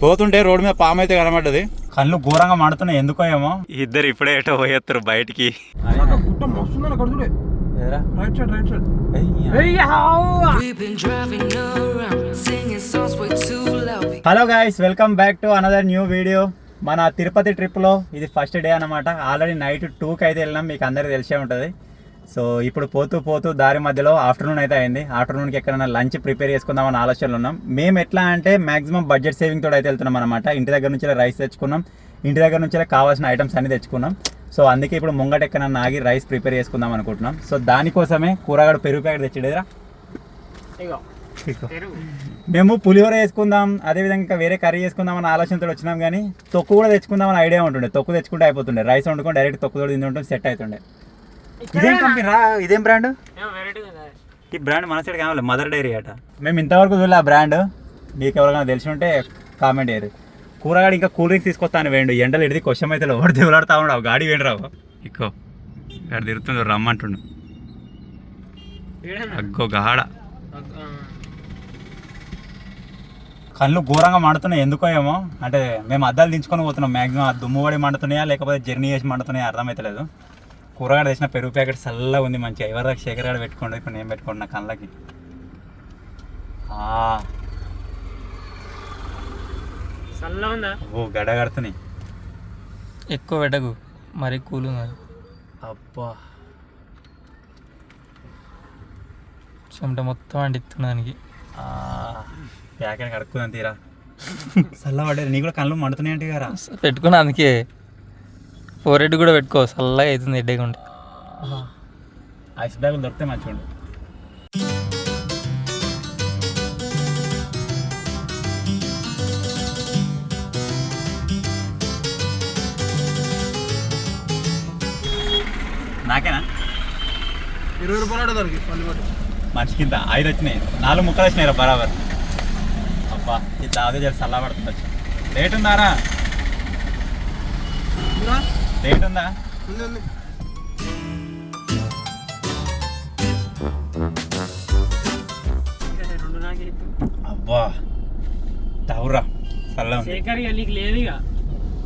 పోతుంటే రోడ్డు మీద పాము అయితే కనబడ్డది. కళ్ళు ఘోరంగా మాడుతున్నాయి ఎందుకో ఏమో. ఇద్దరు ఇప్పుడే ఏటో పోయేస్తారు బయటికి. Hello guys, welcome back to another new video. మన తిరుపతి ట్రిప్లో ఇది ఫస్ట్ డే అనమాట. ఆల్రెడీ నైట్ 2కి అయితే వెళ్ళినాం, మీకు అందరికీ తెలిసే ఉంటుంది. సో ఇప్పుడు పోతూ దారి మధ్యలో ఆఫ్టర్నూన్ అయితే అయింది. ఆఫ్టర్నూన్కి ఎక్కడైనా లంచ్ ప్రిపేర్ చేసుకుందామని ఆలోచనలు ఉన్నాం. మేము ఎట్లా అంటే మ్యాక్సిమం బడ్జెట్ సేవింగ్ తోటి అయితే వెళ్తున్నాం అనమాట. ఇంటి దగ్గర నుంచి రైస్ తెచ్చుకున్నాం, ఇంటి దగ్గర నుంచి కావాల్సిన ఐటమ్స్ అన్ని తెచ్చుకున్నాం. సో అందుకే ఇప్పుడు ముంగట ఎక్కడన్నా ఆగి రైస్ ప్రిపేర్ చేసుకుందాం అనుకుంటున్నాం. సో దానికోసమే కూరగాడు పెరుగు ప్యాకెట్ తెచ్చిడేరా. మేము పులిహోర వేసుకుందాం, అదేవిధంగా ఇంకా వేరే కర్రీ చేసుకుందామని ఆలోచనతో వచ్చినాం. కానీ తొక్కు కూడా తెచ్చుకుందామని ఐడియా ఉంటుండే. తొక్కు తెచ్చుకుంటే అయిపోతుండే, రైస్ వండుకొని డైరెక్ట్ తొక్కు తోడు తింటుంటే సెట్ అవుతుండే. ఇదేం కంపెనీ రా, ఇదేం బ్రాండ్? ఈ బ్రాండ్ మన సైడ్ కావాలి, మదర్ డైరీ అట. మేము ఇంతవరకు చూడలే ఆ బ్రాండ్. మీకు ఎవరికైనా తెలిసి ఉంటే కామెంట్ చేయరు. కూరగాడు ఇంకా కూల్ డ్రింక్స్ తీసుకొస్తాను వేయండు. ఎండలు ఎడిది క్వశ్చన్ అయితే ఎవరు దేవులాడుతా ఉన్నాడు. గాడి వేయండి రావు ఎక్కువ గాడి తిరుగుతుంది, రమ్మంటుండు. అగ్గో గాడ కళ్ళు ఘోరంగా మండుతున్నాయి ఎందుకో ఏమో. అంటే మేము అద్దాలు దించుకొని పోతున్నాం. మ్యాక్సిమం ఆ దుమ్ము పడి మండుతున్నాయా లేకపోతే జర్నీ చేసి మండుతున్నాయా అర్థమవుతలేదు. కూరగాడు తెచ్చిన పెరుగు ప్యాకెట్ చల్లగా ఉంది మంచిగా. ఎవరి శేఖర్ గారు పెట్టుకోండి, ఇప్పుడు నేను పెట్టుకోండి నా కళ్ళకి. ఓ గడ్డ కడుతున్నాయి. ఎక్కువ పెట్టకు, మరి కూల్ ఉంది. అబ్బా చెమట మొత్తం అంటిస్తున్నానికి. ప్యాకెట్ కడుక్కుందాం తీరా. చల్ల పడ్డది. నీ కూడా కళ్ళు మండుతున్నాయి అంటే కదా పెట్టుకున్నా, అందుకే ఫోర్ హెడ్ కూడా పెట్టుకో, చల్లగా అవుతుంది హెడ్ఏక్ ఉంటే. ఐస్ బ్యాగులు దొరికితే మంచిగా ఉండు. నాకేనా 20 రూపాయలు దొరికి మనిషి కింద 5 వచ్చినాయి. 4 ముక్కలు వచ్చినాయి రా బరాబర్. అబ్బా ఇది దాదే జర చల్ల పడుతుంది. రేట్ ఉందారా? రేట్ ఉందా? అబ్బా తవురా చల్ల శేఖర్ నీకు లేదు ఇక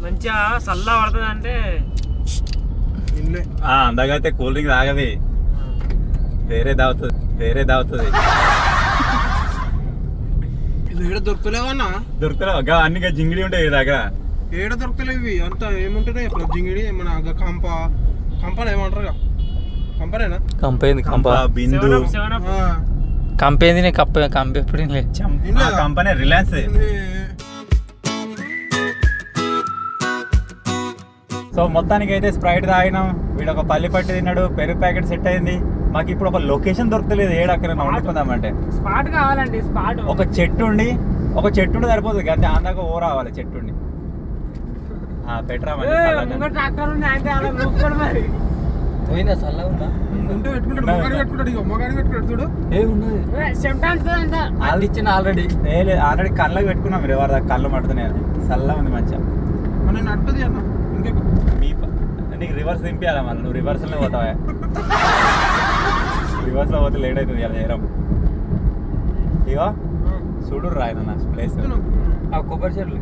మంచిగా చల్ల పడుతుంది అంటే. అందగైతే కూల్ డ్రింక్ తాగది, వేరే దావుతుంది. ఏడ దొరకలేవన్నా? దొరుకుతలేవు అన్ని జింగిడి ఉంటాయి దగ్గర. ఏడ దొరకలేవు ఇవి అంతా. ఏముంటున్నాయి ఇప్పుడు జింగిడి మన కంపన ఏమంటారు? కంపనేనా? కంపేంది కంప బిందు కంపేంది కంప ఎప్పుడు లేదు. Company Reliance. సో మొత్తానికి అయితే స్ప్రైట్ తాగినాం. వీడు ఒక పల్లి పట్టి తిన్నాడు, పెరుగు ప్యాకెట్ సెట్ అయింది. మాకు ఇప్పుడు ఒక లొకేషన్ దొరకలేదు ఏడక్కడ వండుకుందామంటే. స్పాట్ కావాలండి. స్పాట్ ఒక చెట్టు ఉండి సరిపోతుంది అంతే. అందాక ఓ రావాలి చెట్టుండి. పెట్టరా ట్రాక్టర్ ఉంది అంటే అలా మొక్కడు మరి పోయిందా చల్లగా ఉందా? ఉంటే పెట్టుకుంటాడు, మొగాడి పెట్టుకుంటాడు చూడు. అది ఇచ్చిన ఆల్రెడీ కళ్ళకి పెట్టుకున్నాం. మీరు ఎవరి దాకా కళ్ళు మడుతున్నాయి. అది చల్లగా ఉంది మంచిగా. నేను నడుపుతుంది అన్న నీకు రివర్స్ దింపియాలా మళ్ళీ? నువ్వు రివర్స్లో పోతావా? రివర్స్లో పోతే లేట్ అవుతుంది అలా చేయడం. ఇగో చూడు రాయన ప్లేస్ కొబ్బరి చెట్లు.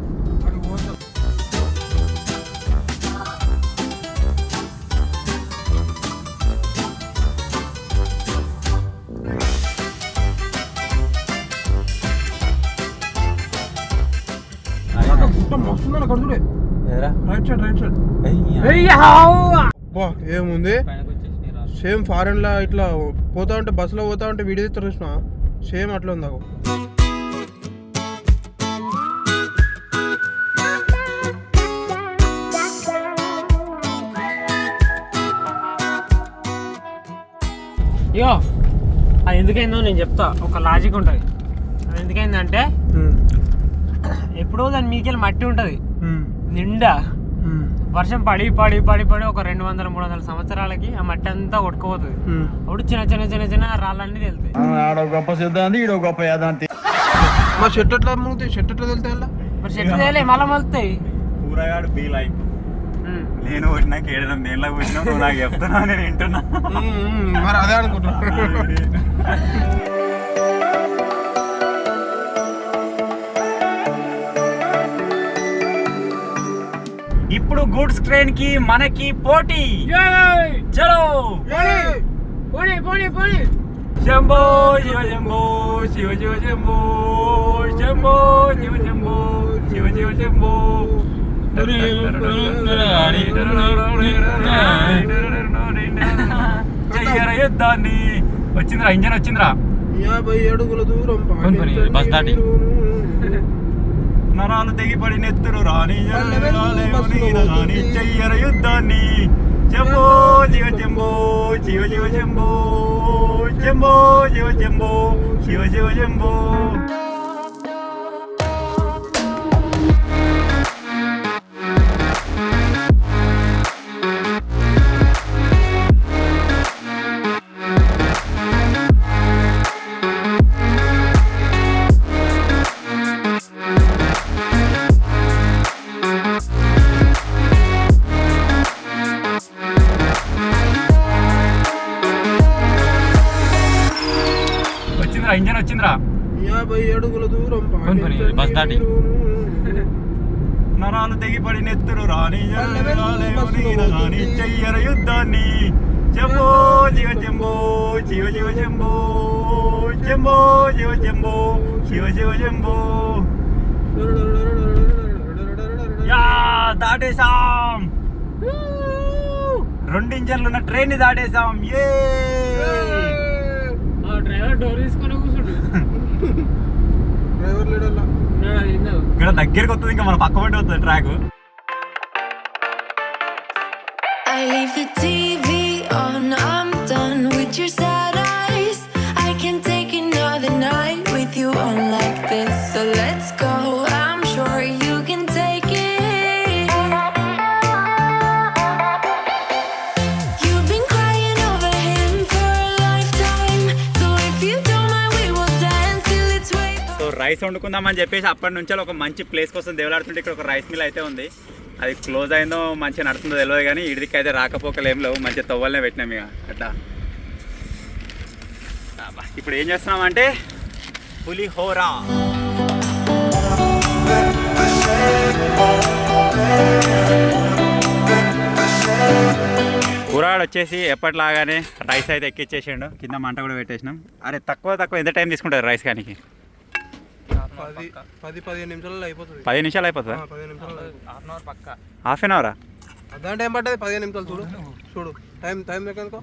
మస్తుందని అక్కడ చూడే. రైట్ సైడ్ ఏముంది సేమ్ ఫారెన్ లా ఇట్లా పోతా ఉంటే బస్సులో పోతా ఉంటే వీడియో తీస్తారు చూసిన, సేమ్ అట్లా ఉంది. అయ్యో అది ఎందుకైందో నేను చెప్తా. ఒక లాజిక్ ఉంటుంది. అది ఎందుకైందంటే ఎప్పుడో దాని మీకెళ్ళి మట్టి ఉంటుంది నిండా. వర్షం పడి ఒక 200-300 సంవత్సరాలకి ఆ మట్టి అంతా కొట్టుకుపోతుంది. అప్పుడు చిన్న రాళ్ళన్నీ తెలుతాయి. గొప్ప సిద్ధాంతి, ఈడో గొప్ప యాదాంతి. మా షర్ట్ ఎట్లా వెళ్తాయి? మరి చెట్టు తేలే మళ్ళీ మలుతాయి. కూరగాడు బీ లైక్ నేను వచ్చినాక 7 నెలలకు వచ్చినా నువ్వు నాకు చెప్తున్నా, నేను వింటున్నా. మరి అదే అనుకుంటున్నా. ఇప్పుడు గూడ్స్ ట్రైన్ కి మనకి పోటీ. చలో పోనీ పోనీ పోనీ. శంభో శివ శంభో శివ శివ శంభో శంభో శివ శంభో శివ శివ శంభో. చెయ్యర యుద్ధాన్ని. వచ్చిందిరా, ఇంజన్ వచ్చిందిరా. 50 అడుగుల దూరం బస్ దాటి నరాలు తెగిపడి నెత్తురు రాని రాని చెయ్యర యుద్ధాన్ని. శంభో శివ శంభో శివ శివ శంభో శంభో శివ శంభో శివ శివ శంభో. ఇంజన్ వచ్చిందిరా. 50 అడుగుల దూరం బస్ దాటి నరాలు తెగిపడి నెత్తురు రాని రాని చెయ్యర యుద్ధాన్ని. శంభో శివ శంభో శివ శివ శంభో శంభో శివ శంభో శివ శివ శంభో. యా దాటేసాం. 2 ఇంజన్లు ఉన్న ట్రైన్ ని దాటేసాం. ఏ డ్రైవర్ డోర్ తీసుకొని కూర్చుంటు. డ్రైవర్ లేడల్లా ఇక్కడ దగ్గరికి వస్తుంది, ఇంకా మన పక్క పట్టి వస్తుంది track. I leave the TV on, I'm done with your sad eyes. I can take another night with you on like this. So let's go, I'm sure you can take it. You've been crying over him for a lifetime. So if you don't mind, we will dance till it's way past. So rice వండుకుందామని చెప్పేసి అప్పటి నుంచి ఒక మంచి place కోసం దేవులాడుతుంటే ఇక్కడ ఒక rice mill అయితే ఉంది. అది క్లోజ్ అయిందో మంచిగా నడుతుందో తెలియదు, కానీ ఇడికి అయితే రాకపోకలు ఏం లేవు. మంచిగా తవ్వలనే పెట్టినాం ఇక అట్లా. ఇప్పుడు ఏం చేస్తున్నామంటే పులిహోర. కూరాడు వచ్చేసి ఎప్పటిలాగానే రైస్ అయితే ఎక్కిచ్చేసిండు. కింద మంట కూడా పెట్టేసినాం. అరే తక్కువ ఎంత టైం తీసుకుంటుంది రైస్ కానీ? 10-15 నిమిషాలలో అయిపోతుంది. 10 నిమిషాలు అయిపోతుందా? 10 నిమిషాలు. హాఫ్ అన్ అవరా? అదే టైం పట్టదు. 15 నిమిషాలు. చూడు టైం లెక్కనుకో.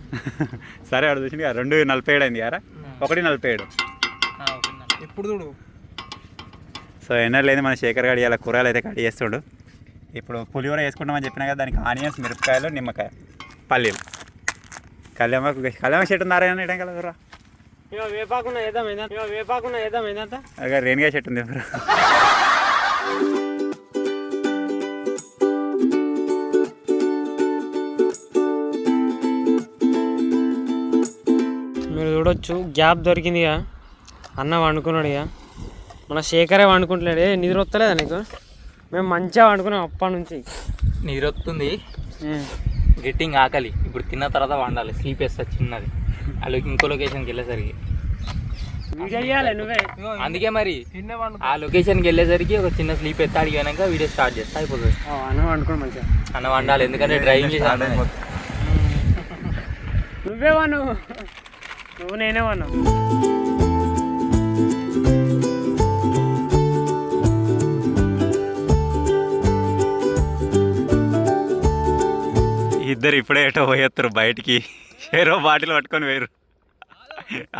సరే అక్కడ చూసింది కదా, 2:47 అయింది కదా, 1:47 ఇప్పుడు చూడు. సో ఎన్నర్ లేదు మన శేఖర్ గారు ఇలా కూరగాయలు అయితే కట్ చేస్తుండు. ఇప్పుడు పులిహోర వేసుకుంటామని చెప్పినా కదా, దానికి ఆనియన్స్, మిరపకాయలు, నిమ్మకాయ, పల్లీలు, కళ్యాణ చెట్టు ఉన్నారా అని ఇటం కదా. వేపాకున్నా వేద్దాం ఏందంత అదే రేణుగా చెట్టు ఉంది. మీరు చూడొచ్చు, గ్యాప్ దొరికింది ఇక. అన్న వండుకున్నాడు ఇక. మన శేఖరే వండుకుంటలేడు. నిద్ర వస్తలేదా నీకు? మేము మంచిగా వండుకున్నాం అప్పటి నుంచి. నిద్ర వస్తుంది, గెట్టింగ్ ఆకలి. ఇప్పుడు తిన్న తర్వాత వండాలి. స్లీప్ వేస్తా చిన్నది. అలా ఇంకో లొకేషన్కి వెళ్ళేసరికి వీడియో చేయాలి నువ్వే. అందుకే మరి ఆ లొకేషన్కి వెళ్ళేసరికి ఒక చిన్న స్లీప్ ఎత్తా అడిగాక వీడియో స్టార్ట్ చేస్తా అయిపోతుంది. అన్న వండుకోండి మంచిగా. అన్న వండాలి, ఎందుకంటే డ్రైవింగ్ చేసి నువ్వే వాను, నువ్వు నేనే వాను. ఇద్దరు ఇప్పుడే ఏటో పోయేస్తారు బయటికి. ఏరో బాటిల్ పట్టుకొని వేరు.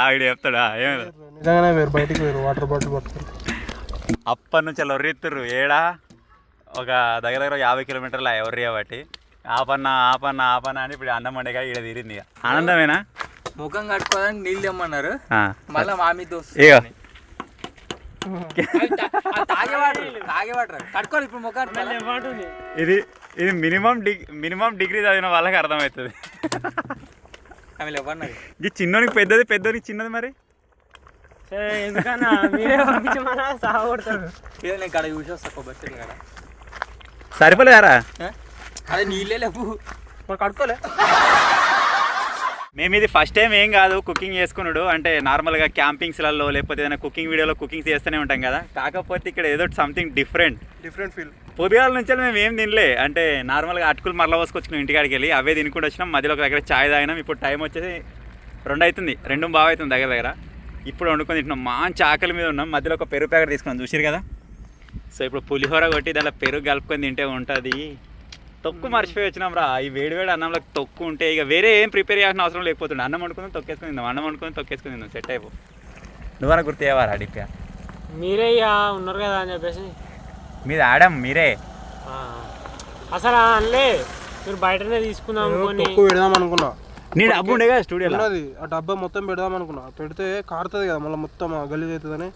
ఆవిడ చెప్తాడా ఏమైనా నిజంగానే వేరు, బయటికి వేరు. వాటర్ బాటిల్ పట్టుకొని అప్పటి నుంచి లొర్రెత్తురు. ఏడా ఒక దగ్గర 50 కిలోమీటర్ల ఎవర్రియా బట్టి ఆపన్నా అని ఇప్పుడు అన్నం వండేగా ఈడ తీరింది. ఇక ఆనందమేనా? ముఖం కట్టుకోవడానికి నీళ్ళు తెమ్మన్నారు. మళ్ళీ మా మీద కట్టుకోవాలి ఇప్పుడు ముఖం. ఇది మినిమం డిగ్రీ చదివిన వాళ్ళకి అర్థమవుతుంది. ఇది చిన్నోనికి పెద్దోనికి చిన్నది. మరి ఎందుకన్నా మీరే పంపించమన్నా సాగొడతారు. నేను కడ చూసి వస్తా కొబ్బరి కదా. సరిపోలేదారా? అదే నీళ్ళే లేవు, కడుక్కోలే. మేము ఇది ఫస్ట్ టైం ఏం కాదు కుకింగ్ చేసుకున్నాడు, అంటే నార్మల్గా క్యాంపింగ్స్లలో లేకపోతే ఏదైనా కుకింగ్ వీడియోలో కుకింగ్స్ చేస్తూనే ఉంటాం కదా. కాకపోతే ఇక్కడ ఏదో సంథింగ్ డిఫరెంట్ ఫీల్. పొద్దుగాల నుంచి మేము ఏం తినలే, అంటే నార్మల్గా అటుకులు మరల పోసుకొచ్చుకున్నాం ఇంటికాడికి వెళ్ళి, అవే తినుకుంటూ వచ్చినాం. మధ్యలో ఒక దగ్గర చాయ్ తాగినాం. ఇప్పుడు టైం వచ్చేసి 2 అవుతుంది, 2 బాగా అవుతుంది దగ్గర. ఇప్పుడు వండుకొని తింటున్నాం, మంచి ఆకలి మీద ఉన్నాం. మధ్యలో ఒక పెరుగు ప్యాకెట్ తీసుకున్నాం, చూసిరు కదా. సో ఇప్పుడు పులిహోర కొట్టి దాంట్లో పెరుగు కలుపుకొని తింటే ఉంటుంది. తొక్కు మర్చిపోయి వచ్చినాం రా, ఈ వేడివేడి అన్నంలో తొక్కు ఉంటే ఇక వేరే ఏం ప్రిపేర్ చేయాల్సిన అవసరం లేకపోతుండే. అన్నం వండుకొని తొక్కేసుకుని తిందాం, అన్నం వండుకొని తొక్కేసుకుని తిందాం, సెట్ అయిపో. నువ్వన్నా గుర్తు చేయవారా డిప్యా? మీరే ఇక ఉన్నారు కదా అని చెప్పేసి మీద ఆడాం మీరే. అసలు అనలే, మీరు బయటనే తీసుకుందాం తొక్కు పెడదాం అనుకున్నా. నీ డబ్బు ఉండే కదా స్టూడియోలో, అది ఆ డబ్బా మొత్తం పెడదాం అనుకున్నా. పెడితే కారుతుంది కదా మళ్ళీ మొత్తం గలీజ్ అవుతుందని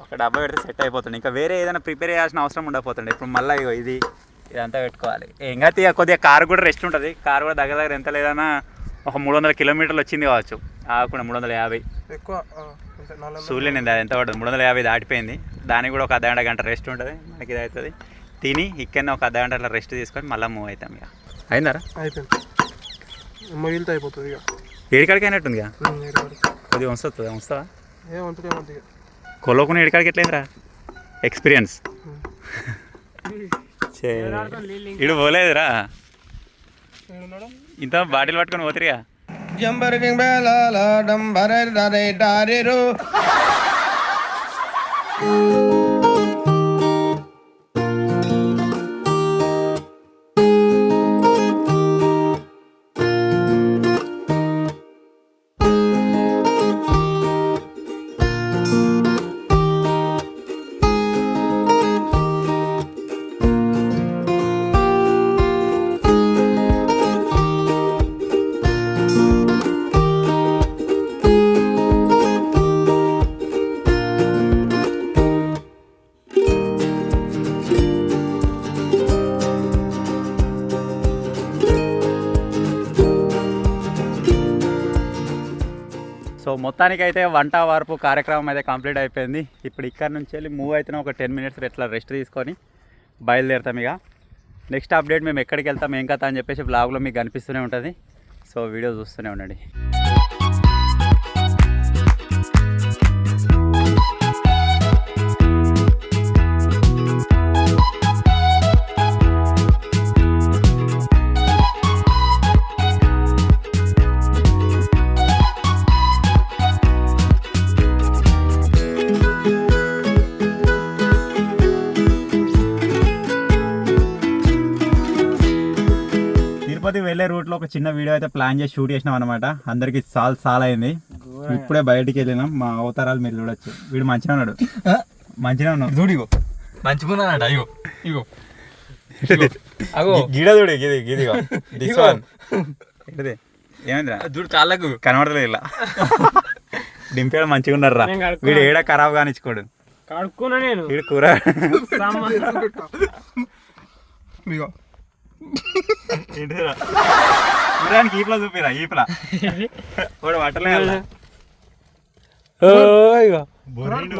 ఒక డబ్బా పెడితే సెట్ అయిపోతుంది. ఇంకా వేరే ఏదైనా ప్రిపేర్ చేయాల్సిన అవసరం ఉండకపోతుండే. ఇప్పుడు మళ్ళీ ఇదంతా పెట్టుకోవాలి. ఇంకా కొద్దిగా కారు కూడా రెస్ట్ ఉంటుంది. కారు కూడా దగ్గర ఎంత లేదన్నా ఒక 300 కిలోమీటర్లు వచ్చింది కావచ్చు, కూడా 350 ఎక్కువ. సూర్యుని ఎంత పడుతుంది, 350 దాటిపోయింది. దానికి కూడా ఒక అర్ధగంట గంట రెస్ట్ ఉంటుంది. మనకి ఇది అవుతుంది. తిని ఇక్కడనే ఒక అర్ధగంట అట్లా రెస్ట్ తీసుకొని మళ్ళీ మూవ్ అవుతాం. ఇక అయిందారా? అయిపోయింది, మిగిలితే అయిపోతుంది. ఇక ఏడికాడికి అయినట్టుంది ఇక, కొద్దిగా వస్తుందా? వస్తావా? ఏమంటుంది కొలోకుని ఏడికాడికి ఎట్లయిందిరా ఎక్స్పీరియన్స్? ఇడు పోలేదురా, ఇంత బాటిల్ పట్టుకొని పోతురిగా. సో మొత్తానికైతే వంట వార్పు కార్యక్రమం అయితే కంప్లీట్ అయిపోయింది. ఇప్పుడు ఇక్కడ నుంచి వెళ్ళి మూవ్ అయితే ఒక 10 మినిట్స్ ఇట్లా రెస్ట్ తీసుకొని బయలుదేరుతాం. ఇక నెక్స్ట్ అప్డేట్ మేము ఎక్కడికి వెళ్తాం ఏం కథ అని చెప్పేసి బ్లాగ్లో మీకు కనిపిస్తూనే ఉంటుంది. సో వీడియో చూస్తూనే ఉండండి. తిరుపతి వెళ్ళే రూట్లో ఒక చిన్న వీడియో అయితే ప్లాన్ చేసి షూట్ చేసినాం అనమాట. అందరికి చాలా అయింది. ఇప్పుడే బయటికి వెళ్ళినాం. మా అవతారాలు మీరు చూడొచ్చు. వీడు మంచిగా ఉన్నాడు, మంచిగా ఉన్నాడు. చూడిగో మంచుకున్నానంట. అయ్యో ఇగో గిడ చూడు, గిదిగో దిస్ వన్. ఏమైందిరా చూడు కాళ్ళకు కనబడలేదు. ఇలా దింపేడు మంచిగా ఉన్నారా. వీడు ఏడా ఖరాబ్ కానిచ్చుకోడు. కడుక్కున్నా నేను వీడు కూర ఈప్లా చూపిరా, ఈప్లా పట్టలే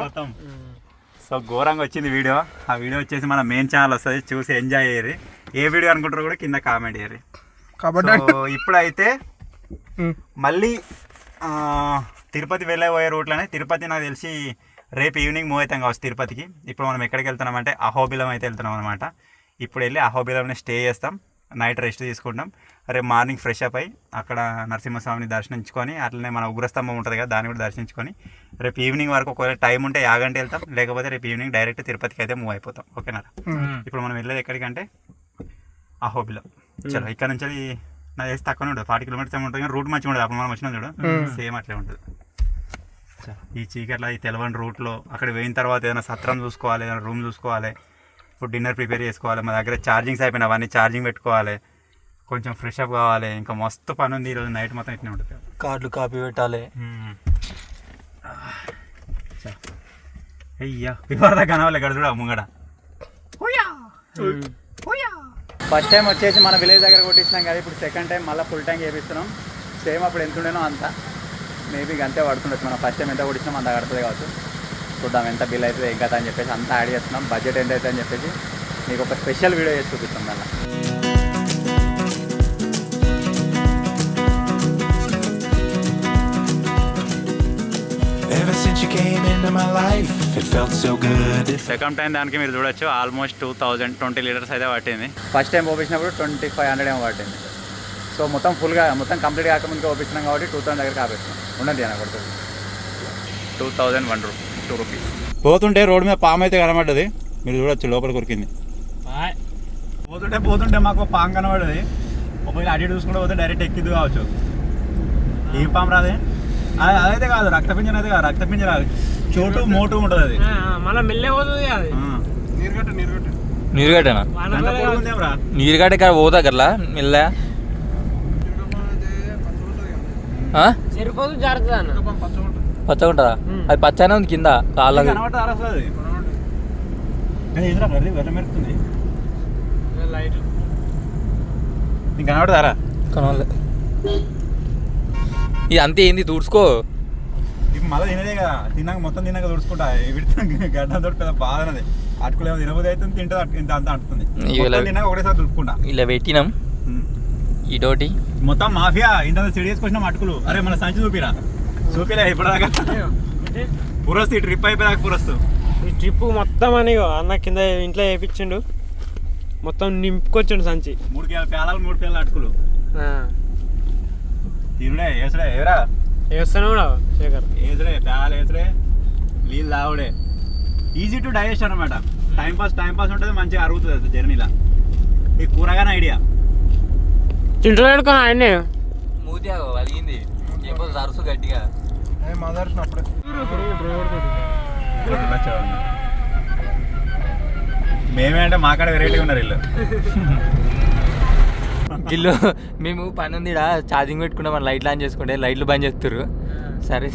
మొత్తం. సో ఘోరంగా వచ్చింది వీడియో. ఆ వీడియో వచ్చేసి మన మెయిన్ ఛానల్ వస్తుంది, చూసి ఎంజాయ్ చేయరు. ఏ వీడియో అనుకుంటారో కూడా కింద కామెంట్ చేయరు. కాబట్టి ఇప్పుడైతే మళ్ళీ తిరుపతి వెళ్ళబోయే రూట్లోనే. తిరుపతి నాకు తెలిసి రేపు ఈవినింగ్ మూవ్ అవుతాం కావచ్చు తిరుపతికి. ఇప్పుడు మనం ఎక్కడికి వెళ్తున్నామంటే అహోబిలం అయితే వెళ్తున్నాం అనమాట. ఇప్పుడు వెళ్ళి అహోబిలంని స్టే చేస్తాం, నైట్ రెస్ట్ తీసుకుంటాం. రేపు మార్నింగ్ ఫ్రెష్ అప్ అయ్యి అక్కడ నరసింహస్వామిని దర్శించుకొని అట్లనే మన ఉగ్రస్తంభం ఉంటుంది కదా, దాన్ని కూడా దర్శించుకొని రేపు ఈవినింగ్ వరకు ఒకవేళ టైం ఉంటే యాగంటి వెళ్తాం, లేకపోతే రేపు ఈవినింగ్ డైరెక్ట్ తిరుపతికి అయితే మూవ్ అయిపోతాం. ఓకేనా? ఇప్పుడు మనం వెళ్ళేది ఎక్కడికంటే అహోబిలం. చలో ఇక్కడ నుంచి నాకు తెలిసి తక్కువనే ఉంటుంది, 40 కిలోమీటర్స్ ఏమి ఉంటుంది. కానీ రూట్ మంచిగా ఉంటుంది. అప్పుడు మనం వచ్చినా చూడు సేమ్ అట్లే ఉంటుంది. ఈ చీకట్ల ఈ తెలవని రూట్లో అక్కడ పోయిన తర్వాత ఏదైనా సత్రం చూసుకోవాలి, ఏదైనా రూమ్ చూసుకోవాలి, ఇప్పుడు డిన్నర్ ప్రిపేర్ చేసుకోవాలి. మా దగ్గర ఛార్జింగ్స్ అయిపోయినా అవన్నీ ఛార్జింగ్ పెట్టుకోవాలి, కొంచెం ఫ్రెష్ అప్ కావాలి. ఇంకా మస్తు పని ఉంది ఈరోజు నైట్ మొత్తం ఇట్నే ఉంటుంది. కార్డులు కాపీ పెట్టాలి. అయ్యా వివరదా కనవాలి ఇక్కడ చూడ ముంగడ. ఫస్ట్ టైం వచ్చేసి మన విలేజ్ దగ్గర కొట్టించినాం కదా, ఇప్పుడు సెకండ్ టైం మళ్ళీ ఫుల్ ట్యాంక్ చేపిస్తున్నాం. సేమ్ అప్పుడు ఎంత ఉండేనో అంత, మేబీ అంతే పడుతుండొచ్చు. మనం ఫస్ట్ టైం ఎంత కొట్టించినాం అంత కడుతుంది కావచ్చు. చూద్దాం ఎంత బిల్ అవుతుంది ఏం కదా అని చెప్పేసి అంతా యాడ్ చేస్తున్నాం. బడ్జెట్ ఎంత అవుతుంది అని చెప్పేసి మీకు ఒక స్పెషల్ వీడియో చేసి చూపిస్తాం. మళ్ళీ Ever since you came into my life, it felt so good. Second time దానికి మీరు చూడొచ్చు ఆల్మోస్ట్ 2020 లీటర్స్ అయితే పట్టింది. ఫస్ట్ టైం ఓపించినప్పుడు 2500 ఏమో పట్టింది. సో మొత్తం ఫుల్గా మొత్తం కంప్లీట్ కాకముందుకు ఓపిస్తున్నాం కాబట్టి 2000 దగ్గర ఆపేస్తున్నాం. ఉండదు అని కొడుతుంది 2001 రూపీస్. పోతుంటే రోడ్డు మీద పాము అయితే కనబడ్డది, మీరు చూడొచ్చు లోపల కొరికింది. పోతుంటే మాకు పాము కనబడ్డది. ఒకవేళ అడిగి చూసుకుంటే పోతే డైరెక్ట్ ఎక్కిద్దు కావచ్చు. ఏం పాము రాదే, అదైతే కాదు రక్తపింజన అయితే కాదు, రక్తపింజన చోటు మోటు ఉంటుంది అది, మళ్ళీ మెల్లే పోతుంది అది. నీరుగడ్డనా? నీరుగడ్డ ఇక్కడ పోతా గట్లా మెల్ల సరిపోదు జాగ్రత్త అన్న. పచ్చగా ఉంటుందా? అది పచ్చనే ఉంది కింద కాళ్ళకి. లైట్ నీకు కనబడతారా? కనవలే. ఇది అంతే ఏంది తుడుచుకో. ఇప్పుడు మళ్ళీ తినదే కదా, తిన్నాక మొత్తం తిన్నాక తుడుచుకుంటా. గడ్డతో పెద్ద బాధనది. అటుకులు ఏమో తినబోదు అవుతుంది, తింటుంది ఇంత అంతా అంటుంది. తిన్నాక ఒకటేసారి తుడుచుకుంటా. ఇలా పెట్టినాం ఇదోటి మొత్తం మాఫియా ఇంత సిడి వేసుకొచ్చినాం అటుకులు. అరే మన సంచి చూపిరా, చూపిరా ఇప్పటిదాకా పురస్తు ఈ ట్రిప్ అయిపోయాక పురస్తు. ఈ ట్రిప్ మొత్తం అని అన్న కింద ఇంట్లో వేయించిండు, మొత్తం నింపుకొచ్చిండు సంచి. 3 పేలాలు 3 పేలాలు అటుకులు తినుడే వేసుడే ఎవరా వేస్తాను కూడా శేఖర్. వేసుడే పేలాలు వేసుడే నీళ్ళు తాగుడే. ఈజీ టు డైజెస్ట్ అనమాట. టైం పాస్ ఉంటుంది, మంచిగా అరుగుతుంది జర్నీలా. ఈ కూరగానే ఐడియా చింటలో పెట్టుకున్నా ఆయన్ని మూతి వలిగింది అరుసు గట్టిగా. మేమే అంటే మా కాడ వెరైటీగా ఉన్నారు వీళ్ళు. వీళ్ళు మేము పని ఉంది ఛార్జింగ్ పెట్టుకున్నాం, మన లైట్లు ఆన్ చేసుకుంటే లైట్లు బంద్ చేస్తారు. సరే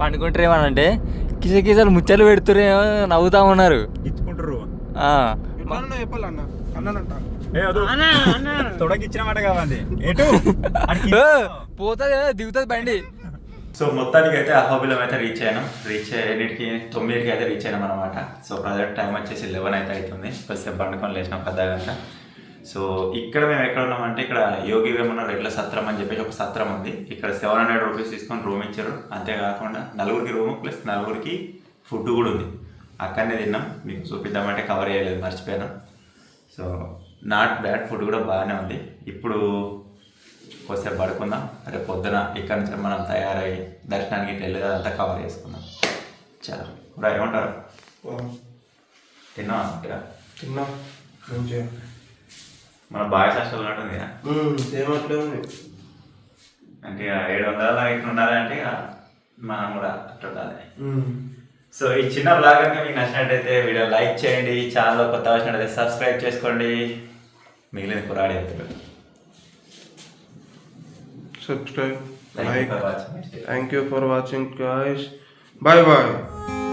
పండుకుంటారేమోనంటే కిసలు ముచ్చలు పెడుతురేమో నవ్వుతా ఉన్నారు. ఇచ్చుకుంటారు తొడకిచ్చినమాట కావాలి ఎటు పోతుంది దిగుతుంది బండి. సో మొత్తానికి అయితే అహోబిలం అయితే రీచ్ అయ్యానికి 9కి అయితే రీచ్ అయినాం అనమాట. సో ప్రజెంట్ టైం వచ్చేసి 11 అయితే అవుతుంది. కొద్దిసేపు పండుకొని లేచినాం 10 గంట. సో ఇక్కడ మేము ఎక్కడ ఉన్నామంటే ఇక్కడ యోగి వేమన రెడ్ల సత్రం అని చెప్పేసి ఒక సత్రం ఉంది. ఇక్కడ 700 రూపీస్ తీసుకొని రూమ్ ఇచ్చారు. అంతేకాకుండా 4కి రూము ప్లస్ 4కి ఫుడ్ కూడా ఉంది. అక్కడనే తిన్నాం, మీకు చూపిద్దామంటే కవర్ చేయలేదు, మర్చిపోయాను. సో నాట్ బ్యాడ్, ఫుడ్ కూడా బాగానే ఉంది. ఇప్పుడు కొద్దిసేపు పడుకుందాం. రేపు పొద్దున ఇక్కడ నుంచి మనం తయారయ్యి దర్శనానికి వెళ్ళేది అదంతా కవర్ చేసుకుందాం. చాలా ఇప్పుడు ఏమంటారు? తిన్నావా? తిన్నా మంచిగా. మన బాయ్స్ హాస్టల్ ఉంటుంది అంటే 700 ఇట్లా ఉండాలంటే మనం కూడా అట్లా ఉండాలి. సో ఈ చిన్న బ్లాగ్ కనుక మీకు నచ్చినట్టయితే వీడియో లైక్ చేయండి, ఛానల్లో కొత్త వచ్చినట్టయితే సబ్స్క్రైబ్ చేసుకోండి. మిగిలిన కురాడి subscribe, like. Thank you for watching guys. Bye bye.